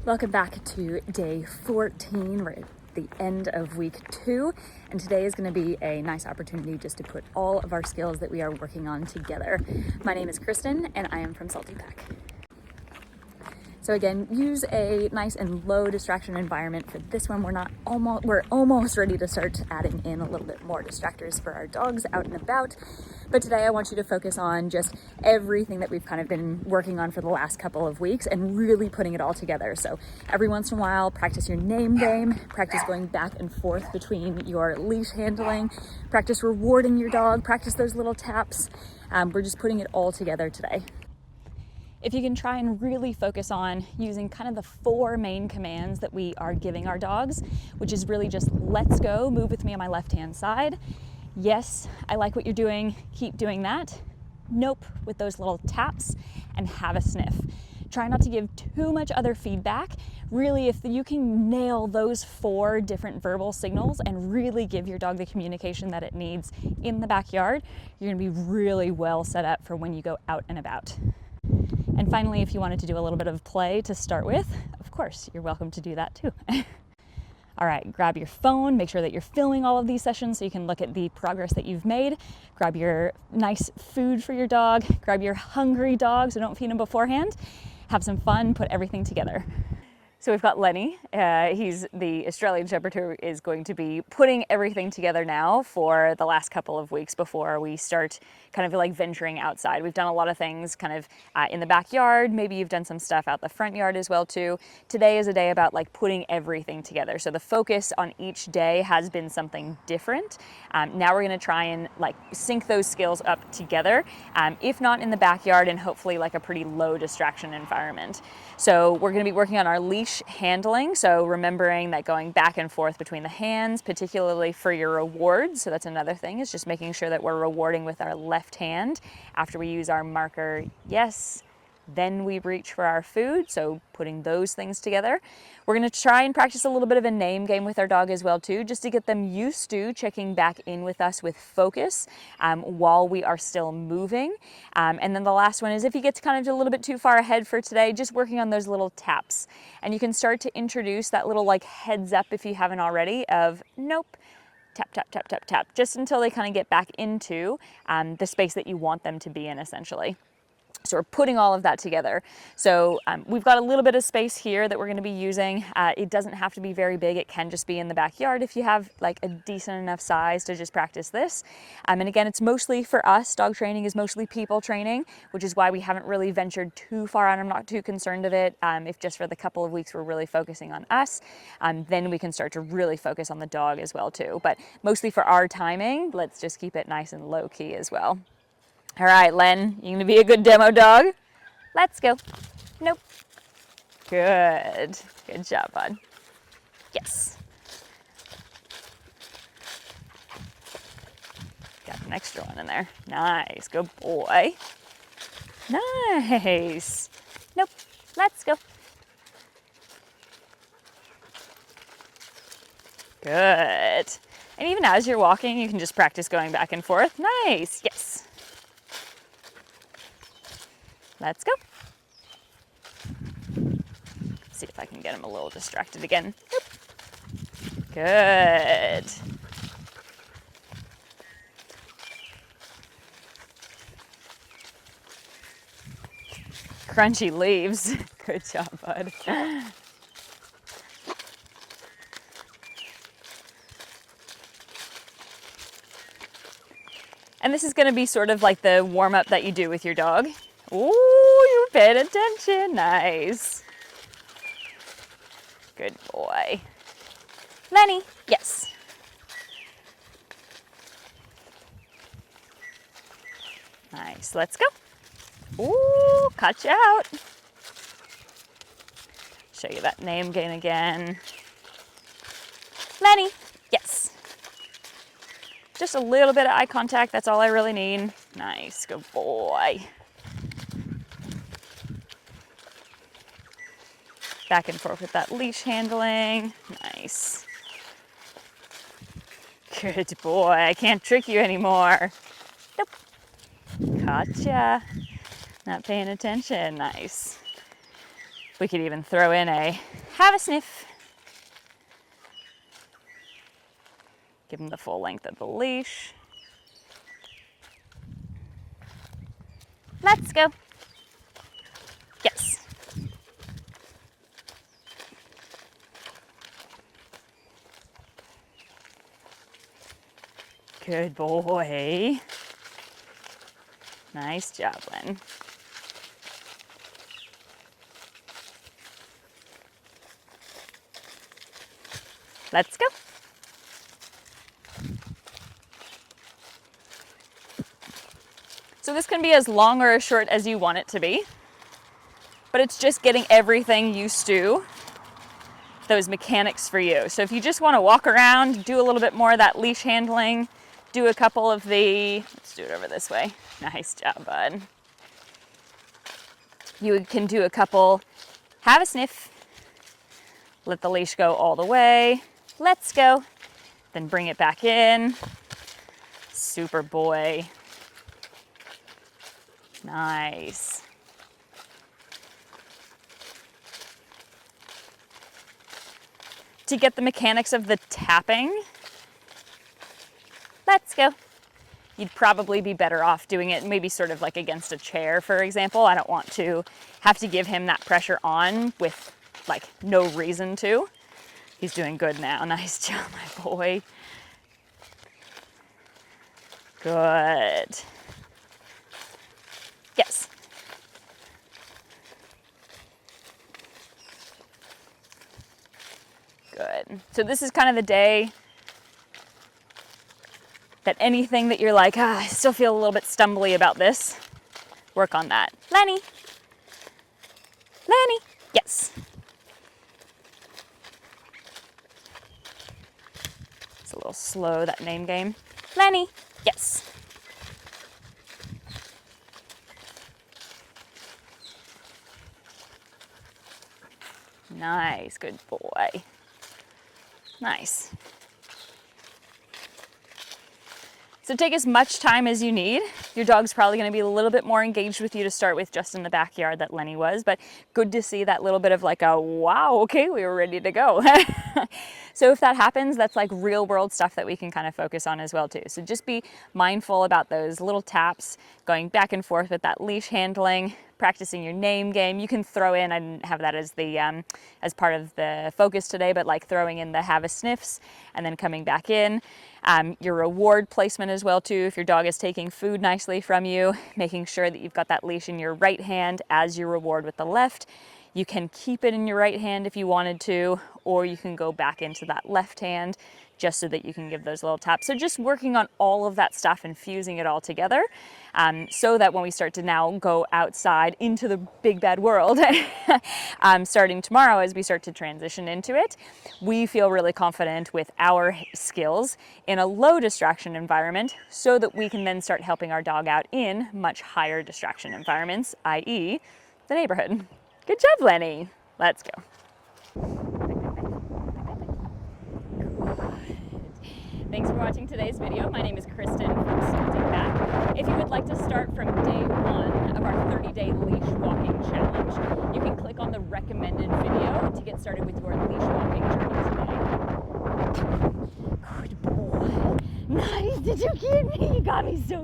Welcome back to day 14. We're at the end of week 2, and today is going to be a nice opportunity just to put all of our skills that we are working on together. My name is Kristen, and I am from Salty Pack. So again, use a nice and low distraction environment for this one. We're almost ready to start adding in a little bit more distractors for our dogs out and about. But today I want you to focus on just everything that we've kind of been working on for the last couple of weeks and really putting it all together. So every once in a while, practice your name game, practice going back and forth between your leash handling, practice rewarding your dog, practice those little taps. We're just putting it all together today. If you can try and really focus on using kind of the 4 main commands that we are giving our dogs, which is really just let's go, move with me on my left-hand side. Yes, I like what you're doing, keep doing that. Nope, with those little taps, and have a sniff. Try not to give too much other feedback. Really, if you can nail those 4 different verbal signals and really give your dog the communication that it needs in the backyard, you're gonna be really well set up for when you go out and about. And finally, if you wanted to do a little bit of play to start with, of course, you're welcome to do that too. All right, grab your phone, make sure that you're filming all of these sessions so you can look at the progress that you've made. Grab your nice food for your dog, grab your hungry dog, so don't feed him beforehand. Have some fun, put everything together. So we've got Lenny, he's the Australian Shepherd who is going to be putting everything together now for the last couple of weeks before we start kind of like venturing outside. We've done a lot of things kind of in the backyard, maybe you've done some stuff out the front yard as well too. Today is a day about like putting everything together. So the focus on each day has been something different. Now we're gonna try and like sync those skills up together, if not in the backyard, and hopefully like a pretty low distraction environment. So we're gonna be working on our leash handling, so remembering that going back and forth between the hands, particularly for your rewards. So that's another thing, is just making sure that we're rewarding with our left hand after we use our marker, yes, then we reach for our food, so putting those things together. We're going to try and practice a little bit of a name game with our dog as well too, just to get them used to checking back in with us with focus while we are still moving. And then the last one is if he gets kind of a little bit too far ahead for today, just working on those little taps. And you can start to introduce that little like heads up, if you haven't already, of nope, tap, tap, tap, tap, tap, just until they kind of get back into the space that you want them to be in essentially. So we're putting all of that together. So we've got a little bit of space here that we're going to be using. It doesn't have to be very big. It can just be in the backyard if you have like a decent enough size to just practice this. And again, it's mostly for us. Dog training is mostly people training, which is why we haven't really ventured too far out. I'm not too concerned of it. If just for the couple of weeks we're really focusing on us, then we can start to really focus on the dog as well too. But mostly for our timing, let's just keep it nice and low key as well. All right, Len, you gonna be a good demo dog? Let's go. Nope. Good. Good job, bud. Yes. Got an extra one in there. Nice. Good boy. Nice. Nope. Let's go. Good. And even as you're walking, you can just practice going back and forth. Nice. Yes. Let's go. See if I can get him a little distracted again. Nope. Good. Crunchy leaves. Good job, bud. And this is going to be sort of like the warm-up that you do with your dog. Ooh, you paid attention. Nice. Good boy. Lenny, yes. Nice, let's go. Ooh, caught you out. Show you that name game again. Lenny, yes. Just a little bit of eye contact, that's all I really need. Nice, good boy. Back and forth with that leash handling. Nice. Good boy, I can't trick you anymore. Nope. Gotcha. Not paying attention, nice. We could even throw in a have a sniff. Give him the full length of the leash. Let's go. Yes. Good boy. Nice job, Len. Let's go. So this can be as long or as short as you want it to be, but it's just getting everything used to those mechanics for you. So if you just want to walk around, do a little bit more of that leash handling, do a couple of let's do it over this way. Nice job, bud. You can do a couple, have a sniff, let the leash go all the way, let's go, then bring it back in. Super boy. Nice. To get the mechanics of the tapping, let's go. You'd probably be better off doing it maybe sort of like against a chair, for example. I don't want to have to give him that pressure on with like no reason to. He's doing good now. Nice job, my boy. Good. Yes. Good. So this is kind of the day that anything that you're like, I still feel a little bit stumbly about this, work on that. Lenny. Lenny. Yes. It's a little slow, that name game. Lenny. Yes. Nice. Good boy. Nice. So take as much time as you need. Your dog's probably going to be a little bit more engaged with you to start with just in the backyard that Lenny was, but good to see that little bit of like a, wow, okay, we were ready to go. So if that happens, that's like real world stuff that we can kind of focus on as well too. So just be mindful about those little taps, going back and forth with that leash handling, practicing your name game. You can throw in, I didn't have that as the as part of the focus today, but like throwing in the have a sniffs and then coming back in. Your reward placement as well too. If your dog is taking food nicely from you, making sure that you've got that leash in your right hand as your reward with the left. You can keep it in your right hand if you wanted to, or you can go back into that left hand just so that you can give those little taps. So just working on all of that stuff and fusing it all together so that when we start to now go outside into the big bad world, starting tomorrow as we start to transition into it, we feel really confident with our skills in a low distraction environment so that we can then start helping our dog out in much higher distraction environments, i.e. the neighborhood. Good job, Lenny. Let's go. Thanks for watching today's video. My name is Kristen from Sculpting Back. If you would like to start from day 1 of our 30-day leash walking challenge, you can click on the recommended video to get started with your leash walking journey today. Good boy. Nice. Did you get me? You got me so